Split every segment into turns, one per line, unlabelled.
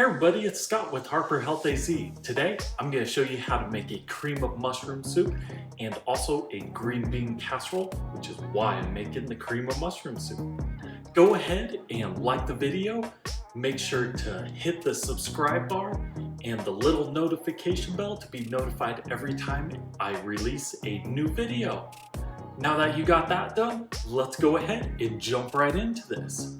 Hey everybody, it's Scott with Harper Health AZ. Today, I'm going to show you how to make a cream of mushroom soup and also a green bean casserole, which is why I'm making the cream of mushroom soup. Go ahead and like the video, make sure to hit the subscribe bar and the little notification bell to be notified every time I release a new video. Now that you got that done, let's go ahead and jump right into this.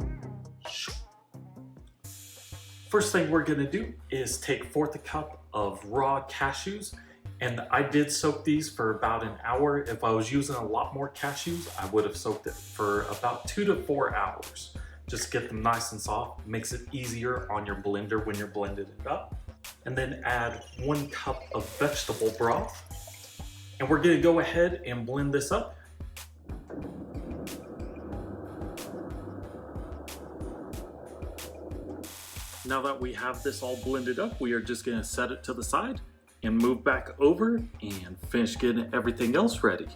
First thing we're gonna do is take 1/4 cup of raw cashews, and I did soak these for about an hour. If I was using a lot more cashews, I would have soaked it for about 2 to 4 hours. Just get them nice and soft, makes it easier on your blender when you're blending it up. And then add 1 cup of vegetable broth. And we're gonna go ahead and blend this up. Now that we have this all blended up, we are just going to set it to the side and move back over and finish getting everything else ready.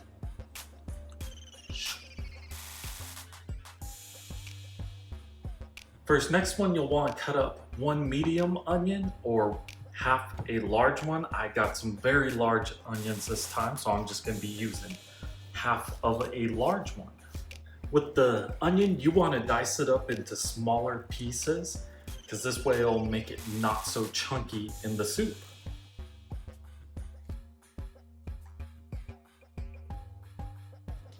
First, next one, you'll want to cut up 1 medium onion or half a large one. I got some very large onions this time, so I'm just going to be using half of a large one. With the onion, you want to dice it up into smaller pieces, because this way it'll make it not so chunky in the soup.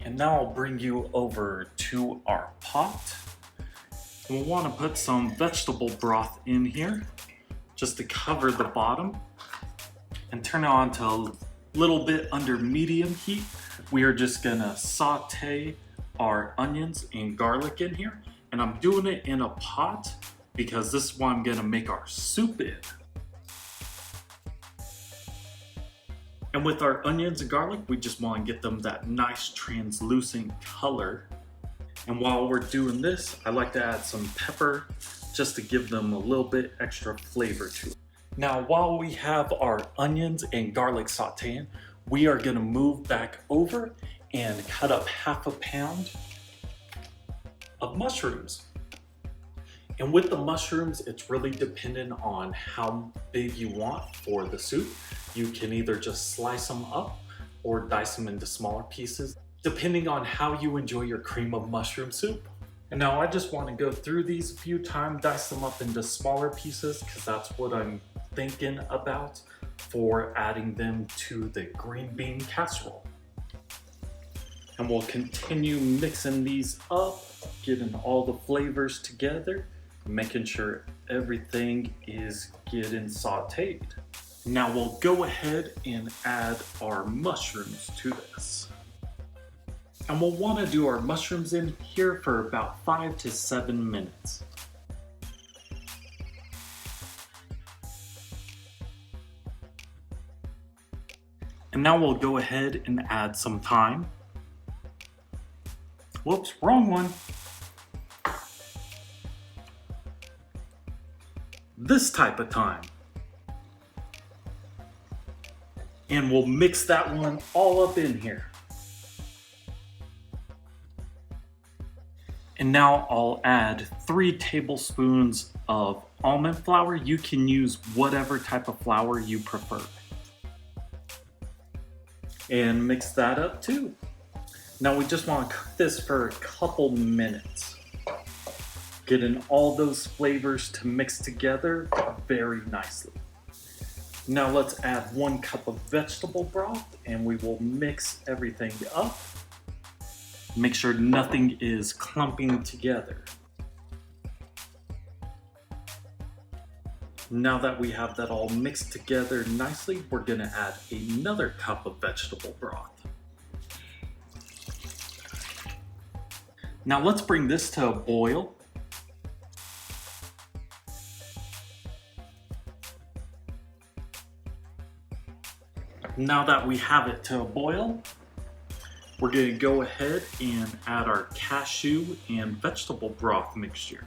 And now I'll bring you over to our pot. We'll want to put some vegetable broth in here just to cover the bottom and turn it on to a little bit under medium heat. We are just gonna saute our onions and garlic in here, and I'm doing it in a pot because this is what I'm gonna make our soup in. And with our onions and garlic, we just wanna get them that nice translucent color. And while we're doing this, I like to add some pepper just to give them a little bit extra flavor to it. Now, while we have our onions and garlic sauteing, we are gonna move back over and cut up 1/2 pound of mushrooms. And with the mushrooms, it's really dependent on how big you want for the soup. You can either just slice them up or dice them into smaller pieces, depending on how you enjoy your cream of mushroom soup. And now I just want to go through these a few times, dice them up into smaller pieces, because that's what I'm thinking about for adding them to the green bean casserole. And we'll continue mixing these up, getting all the flavors together, making sure everything is getting sauteed. Now we'll go ahead and add our mushrooms to this. And we'll want to do our mushrooms in here for about 5 to 7 minutes. And now we'll go ahead and add some thyme. Whoops, wrong one. This type of thyme. And we'll mix that one all up in here. And now I'll add 3 tablespoons of almond flour. You can use whatever type of flour you prefer. And mix that up too. Now we just want to cook this for a couple minutes, getting all those flavors to mix together very nicely. Now let's add 1 cup of vegetable broth and we will mix everything up. Make sure nothing is clumping together. Now that we have that all mixed together nicely, we're gonna add another cup of vegetable broth. Now let's bring this to a boil. Now that we have it to a boil, we're going to go ahead and add our cashew and vegetable broth mixture.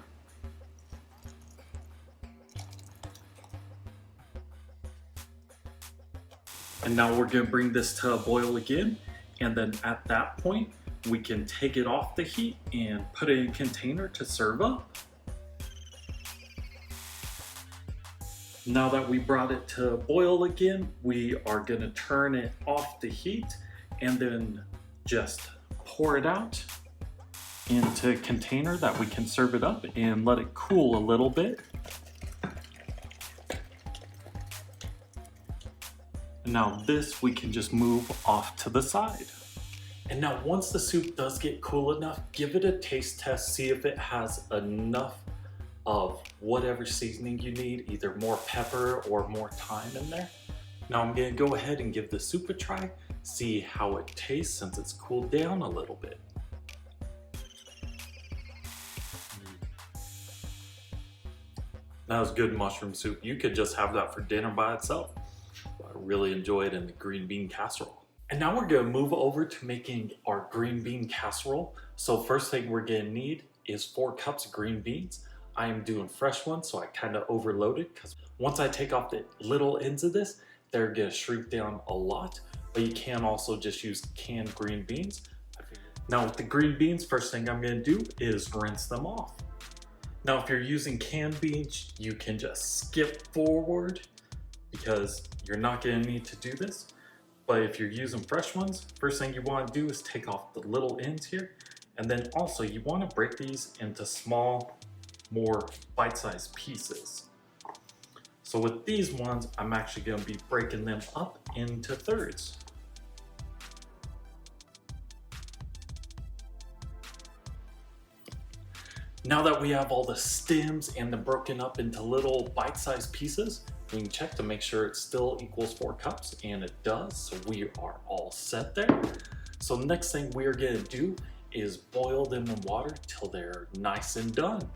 And now we're going to bring this to a boil again, and then at that point, we can take it off the heat and put it in a container to serve up. Now that we brought it to boil again, we are gonna turn it off the heat and then just pour it out into a container that we can serve it up and let it cool a little bit. Now this we can just move off to the side. And now once the soup does get cool enough, give it a taste test, see if it has enough of whatever seasoning you need, either more pepper or more thyme in there. Now I'm gonna go ahead and give the soup a try, see how it tastes since it's cooled down a little bit. That was good mushroom soup. You could just have that for dinner by itself. I really enjoy it in the green bean casserole. And now we're gonna move over to making our green bean casserole. So first thing we're gonna need is 4 cups of green beans. I am doing fresh ones, so I kind of overloaded because once I take off the little ends of this, they're gonna shrink down a lot, but you can also just use canned green beans. Now with the green beans, first thing I'm gonna do is rinse them off. Now if you're using canned beans, you can just skip forward because you're not gonna need to do this. But if you're using fresh ones, first thing you wanna do is take off the little ends here. And then also you wanna break these into small, more bite-sized pieces. So with these ones, I'm actually gonna be breaking them up into thirds. Now that we have all the stems and them broken up into little bite-sized pieces, we can check to make sure it still equals 4 cups, and it does, so we are all set there. So the next thing we are gonna do is boil them in water till they're nice and done.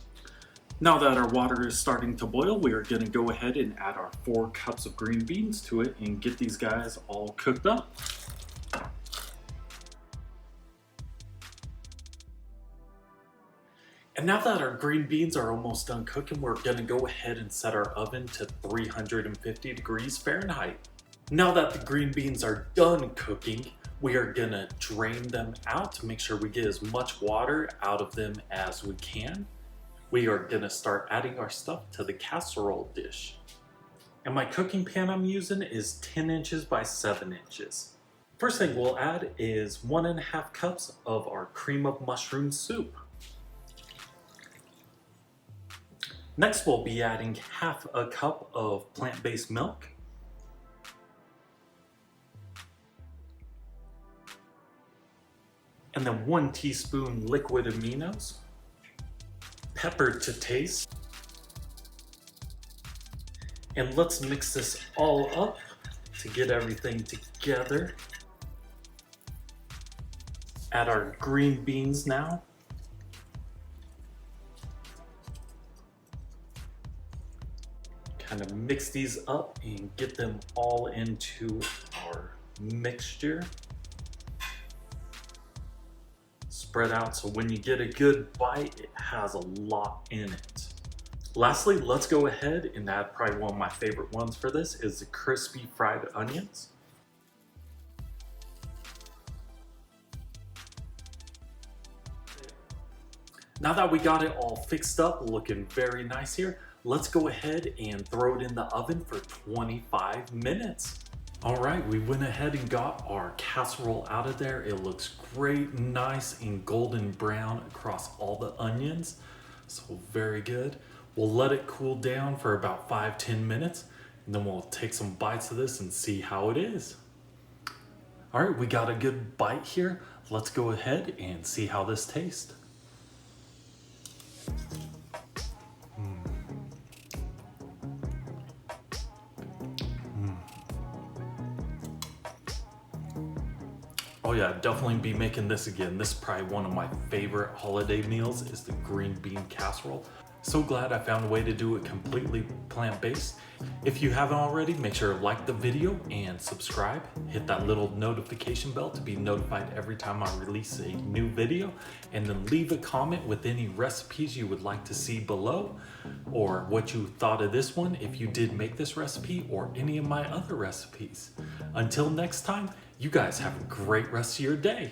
Now that our water is starting to boil, we are gonna go ahead and add our 4 cups of green beans to it and get these guys all cooked up. And now that our green beans are almost done cooking, we're gonna go ahead and set our oven to 350 degrees Fahrenheit. Now that the green beans are done cooking, we are gonna drain them out to make sure we get as much water out of them as we can. We are gonna start adding our stuff to the casserole dish. And my cooking pan I'm using is 10 inches by 7 inches. First thing we'll add is 1.5 cups of our cream of mushroom soup. Next we'll be adding 1/2 cup of plant-based milk. And then 1 teaspoon liquid aminos. Pepper to taste. And let's mix this all up to get everything together. Add our green beans now. Kind of mix these up and get them all into our mixture. Spread out so when you get a good bite, it has a lot in it. Lastly, let's go ahead and add probably one of my favorite ones for this is the crispy fried onions. Now that we got it all fixed up, looking very nice here, let's go ahead and throw it in the oven for 25 minutes. All right, we went ahead and got our casserole out of there. It looks great, nice and golden brown across all the onions. So very good. We'll let it cool down for about 5-10 minutes, and then we'll take some bites of this and see how it is. All right, we got a good bite here. Let's go ahead and see how this tastes. Oh yeah, definitely be making this again. This is probably one of my favorite holiday meals is the green bean casserole. So glad I found a way to do it completely plant-based. If you haven't already, make sure to like the video and subscribe. Hit that little notification bell to be notified every time I release a new video. And then leave a comment with any recipes you would like to see below, or what you thought of this one if you did make this recipe or any of my other recipes. Until next time, you guys have a great rest of your day.